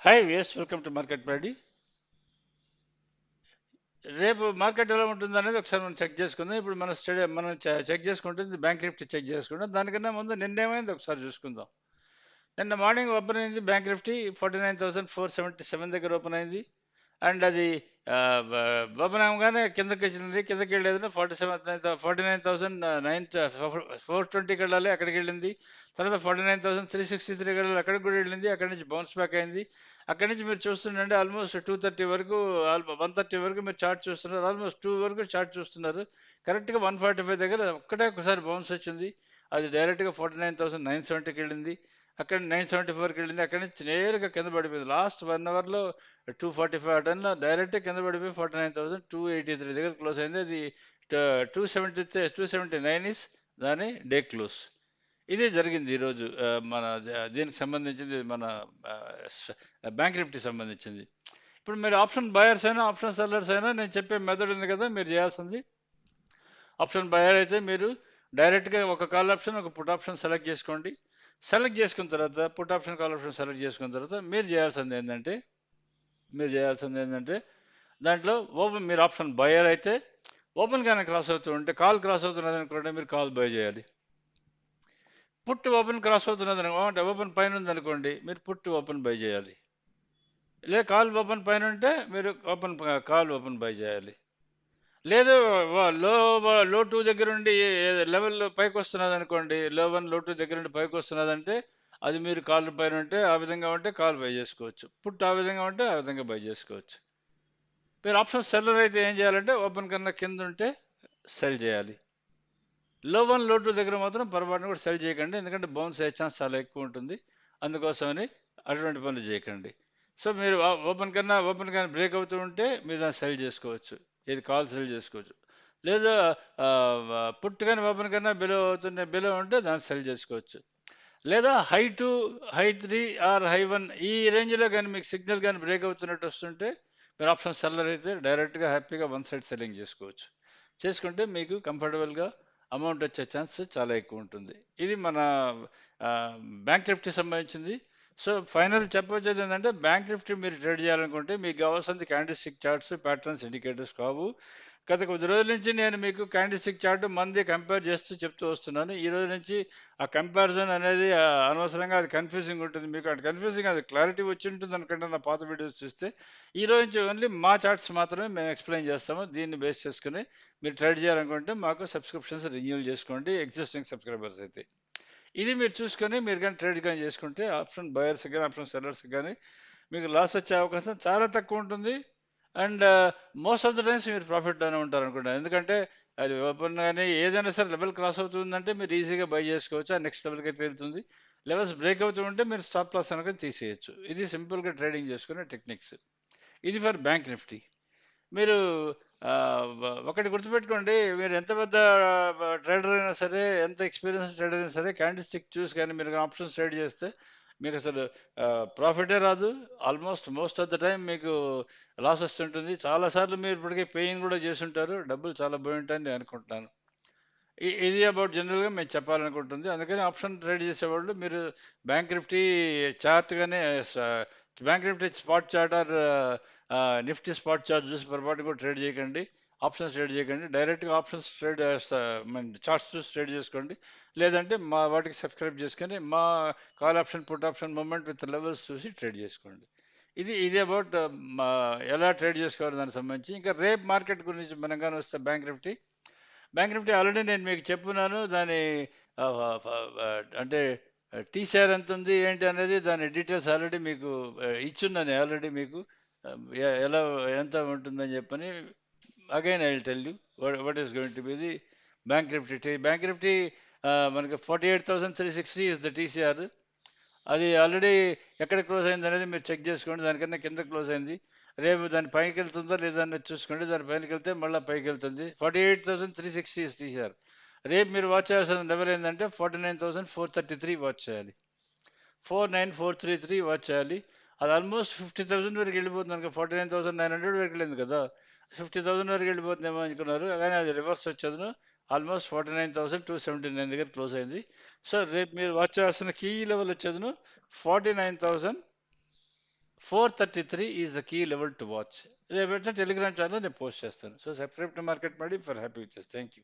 Hi విఎస్, welcome to market ప్యాడీ. రేపు మార్కెట్ ఎలా ఉంటుంది అనేది ఒకసారి మనం చెక్ చేసుకుందాం. ఇప్పుడు మనం చెక్ చేసుకుంటుంది బ్యాంక్ నిఫ్టీ చెక్ చేసుకుంటాం. దానికన్నా ముందు నిన్నేమైంది ఒకసారి చూసుకుందాం. నిన్న మార్నింగ్ ఓపెన్ అయింది బ్యాంక్ నిఫ్టీ 49,477 దగ్గర ఓపెన్ అయింది. అండ్ అది ఓపెన్ అవ్వగానే కిందకి వచ్చింది. కిందకి వెళ్ళేది 49,900 420కి వెళ్ళాలి, అక్కడికి వెళ్ళింది. తర్వాత 49,363 వెళ్ళాలి, అక్కడికి కూడా వెళ్ళింది. అక్కడి నుంచి బౌన్స్ బ్యాక్ అయింది. అక్కడి నుంచి మీరు చూస్తుండండి ఆల్మోస్ట్ 230 వరకు, 130 వరకు మీరు చార్ట్ చూస్తున్నారు. ఆల్మోస్ట్ 2 వరకు చార్ట్ చూస్తున్నారు. కరెక్ట్గా 145 దగ్గర ఒక్కటే ఒకసారి బౌన్స్ వచ్చింది. అది డైరెక్ట్గా 49,970కి వెళ్ళింది. అక్కడ 974కి వెళ్ళింది. అక్కడి నుంచి నేరుగా కింద పడిపోయింది. లాస్ట్ 1 అవర్లో 245 టన్లో డైరెక్ట్ కింద పడిపోయి 49,283 దగ్గర క్లోజ్ అయింది. అది 279 ఇస్ దాని డే క్లోజ్. ఇదే జరిగింది ఈరోజు. మన దీనికి సంబంధించింది, మన బ్యాంక్ నిఫ్టీ సంబంధించింది. ఇప్పుడు మీరు ఆప్షన్ బయర్స్ అయినా ఆప్షన్ సెల్లర్స్ అయినా నేను చెప్పే మెథడ్ ఉంది కదా మీరు చేయాల్సింది. ఆప్షన్ బయర్ అయితే మీరు డైరెక్ట్గా ఒక కాల్ ఆప్షన్, ఒక పుట్ ఆప్షన్ సెలెక్ట్ చేసుకోండి. సెలెక్ట్ చేసుకున్న తర్వాత put option, call option select చేసుకున్న తర్వాత మీరు చేయాల్సింది ఏంటంటే దాంట్లో మీరు ఆప్షన్ బయర్ అయితే ఓపెన్ కానీ క్రాస్ అవుతూ ఉంటే, కాల్ క్రాస్ అవుతున్నది అనుకుంటే మీరు కాల్ బై చేయాలి. పుట్ ఓపెన్ క్రాస్ అవుతున్నది అంటే ఓపెన్ పైన ఉంది అనుకోండి, మీరు పుట్ ఓపెన్ బై చేయాలి. కాల్ ఓపెన్ పైన ఉంటే మీరు కాల్ ఓపెన్ బై చేయాలి. లేదు, లో లో టూ దగ్గర ఉండి లెవెల్ పైకి వస్తున్నది అనుకోండి, లో 1 లో 2 దగ్గర నుండి పైకి వస్తున్నదంటే అది మీరు కాల్ పైన ఉంటే ఆ విధంగా ఉంటే కాల్ బై చేసుకోవచ్చు. పుట్ ఆ విధంగా ఉంటే ఆ విధంగా బై చేసుకోవచ్చు. మీరు ఆప్షన్ సెల్లర్ అయితే ఏం చేయాలంటే ఓపెన్ కన్నా కింద ఉంటే సెల్ చేయాలి. లో 1 లో 2 దగ్గర మాత్రం పొరపాటున కూడా సెల్ చేయకండి, ఎందుకంటే బౌన్స్ అయ్యే ఛాన్స్ చాలా ఎక్కువ ఉంటుంది. అందుకోసమని అటువంటి పనులు చేయకండి. సో మీరు ఓపెన్ కానీ బ్రేక్ అవుతూ ఉంటే మీరు దాన్ని సెల్ చేసుకోవచ్చు. ఇది కాల్ సెల్ చేసుకోవచ్చు. లేదా పుట్ కానీ ఓపెన్ కన్నా బిలో ఉంటే దాన్ని సెల్ చేసుకోవచ్చు. లేదా హై 3 ఆర్ హై 1 ఈ రేంజ్లో కానీ మీకు సిగ్నల్ కానీ బ్రేక్ అవుతున్నట్టు వస్తుంటే మీరు ఆప్షన్ సెల్లర్ అయితే డైరెక్ట్గా హ్యాపీగా వన్ సైడ్ సెల్లింగ్ చేసుకోవచ్చు. చేసుకుంటే మీకు కంఫర్టబుల్గా అమౌంట్ వచ్చే ఛాన్స్ చాలా ఎక్కువ ఉంటుంది. ఇది మన బ్యాంక్ నిఫ్టీ సంబంధించింది. సో ఫైనల్ చెప్పొచ్చేది ఏంటంటే బ్యాంక్ నిఫ్టీ మీరు ట్రేడ్ చేయాలనుకుంటే మీకు కావాల్సింది candle stick charts, patterns, indicators కావు. గత కొద్ది రోజుల నుంచి నేను మీకు క్యాండిల్ స్టిక్ చార్ట్ మంది కంపేర్ చేస్తూ చెప్తూ వస్తున్నాను. ఈ రోజు నుంచి ఆ కంపారిజన్ అనేది అనవసరంగా అది కన్ఫ్యూజింగ్ ఉంటుంది. మీకు అటు కన్ఫ్యూజింగ్, అది క్లారిటీ వచ్చి ఉంటుంది అనుకుంటే నా పాత వీడియోస్ చూస్తే. ఈ రోజు నుంచి ఓన్లీ మా చార్ట్స్ మాత్రమే మేము ఎక్స్ప్లెయిన్ చేస్తాము. దీన్ని బేస్ చేసుకుని మీరు ట్రేడ్ చేయాలనుకుంటే మాకు సబ్స్క్రిప్షన్స్ రెన్యూల్ చేసుకోండి, ఎగ్జిస్టింగ్ సబ్స్క్రైబర్స్ అయితే. ఇది మీరు చూసుకొని మీరు కానీ ట్రేడ్ కానీ చేసుకుంటే ఆప్షన్ బయర్స్ కానీ ఆప్షన్ సెల్లర్స్ కానీ మీకు లాస్ వచ్చే అవకాశం చాలా తక్కువ ఉంటుంది. And most of the times మీరు ప్రాఫిట్లోనే ఉంటారు అనుకుంటాను. ఎందుకంటే అది ఓపెన్ కానీ ఏదైనా సరే లెవెల్ క్రాస్ అవుతుందంటే మీరు ఈజీగా బై చేసుకోవచ్చు, ఆ నెక్స్ట్ లెవెల్కి అయితే వెళ్తుంది. లెవెల్స్ బ్రేక్ అవుతూ ఉంటే మీరు స్టాప్ లాస్ అనుకుని తీసేయచ్చు. ఇది సింపుల్గా ట్రేడింగ్ చేసుకునే టెక్నిక్స్. ఇది ఫర్ బ్యాంక్ నిఫ్టీ. మీరు ఆ, ఒకటి గుర్తుపెట్టుకోండి, మీరు ఎంత పెద్ద ట్రేడర్ అయినా సరే, ఎంత ఎక్స్పీరియన్స్ ట్రేడర్ అయినా సరే, క్యాండిల్ స్టిక్ చూసి కానీ మీరు ఆప్షన్స్ ట్రేడ్ చేస్తే మీకు అసలు ప్రాఫిటే రాదు. Almost most of the time మీకు లాస్ వస్తుంటుంది. చాలాసార్లు మీరు ఇప్పటికే పేయింగ్ కూడా చేస్తుంటారు, డబ్బులు చాలా పోయి ఉంటాయని నేను అనుకుంటున్నాను. ఇది అబౌట్ జనరల్గా మేము చెప్పాలనుకుంటుంది. అందుకని ఆప్షన్ ట్రేడ్ చేసేవాళ్ళు మీరు బ్యాంక్ నిఫ్టీ చార్ట్ కానీ, bank Nifty spot chart or Nifty spot chart చూసి పొరపాటు కూడా ట్రేడ్ చేయకండి. ఆప్షన్స్ ట్రేడ్ చేయకండి. డైరెక్ట్గా ఆప్షన్స్ ట్రేడ్ చార్ట్స్ చూసి ట్రేడ్ చేసుకోండి. లేదంటే మా వాటికి సబ్స్క్రైబ్ చేసుకొని మా call option, put option movement with levels చూసి ట్రేడ్ చేసుకోండి. ఇది అబౌట్ ఎలా ట్రేడ్ చేసుకోవాలి దానికి సంబంధించి. ఇంకా రేపు మార్కెట్ గురించి మనం కానీ వస్తే బ్యాంక్ నిఫ్టీ ఆల్రెడీ నేను మీకు చెప్పున్నాను. దాని ఆ, ఆ, ఆ, అంటే టీసీఆర్ ఎంత ఉంది ఏంటి అనేది దాని డీటెయిల్స్ ఆల్రెడీ మీకు ఇచ్చున్నాను. ఆల్రెడీ మీకు ఆ, ఎలా ఎంత ఉంటుందని చెప్పని. Again I will tell you what is going to be the bank Nifty మనకి 48,360 ఇస్ ద టీసీఆర్. అది ఆల్రెడీ ఎక్కడ క్లోజ్ అయింది అనేది మీరు చెక్ చేసుకోండి. దానికన్నా కింద క్లోజ్ అయింది. రేపు దాని పైకి వెళ్తుందో లేదా అనేది చూసుకోండి. దాని పైకి వెళ్తే మళ్ళీ పైకి వెళ్తుంది. 48,360 తీశారు. రేపు మీరు వాచ్ చేయాల్సిన లెవెల్ ఏంటంటే 49,433 వాచ్ చేయాలి. 49,433 వాచ్ చేయాలి. అది ఆల్మోస్ట్ 50,000 వరకు వెళ్ళిపోతుంది అనుకో. 49,900 వరకు వెళ్ళింది కదా, 50,000 వరకు వెళ్ళిపోతుందేమో అనుకున్నారు, కానీ అది రివర్స్ వచ్చేది. ఆల్మోస్ట్ 49,279 దగ్గర క్లోజ్ అయింది. సో రేపు మీరు వాచ్ చేయాల్సిన కీ లెవెల్ వచ్చేది 49,433. 433 is the key level to watch. రేపు టెలిగ్రామ్ ఛానల్ నేను పోస్ట్ చేస్తాను. సో సబ్స్క్రైబ్ టు మార్కెట్ మడి for happy with thank you.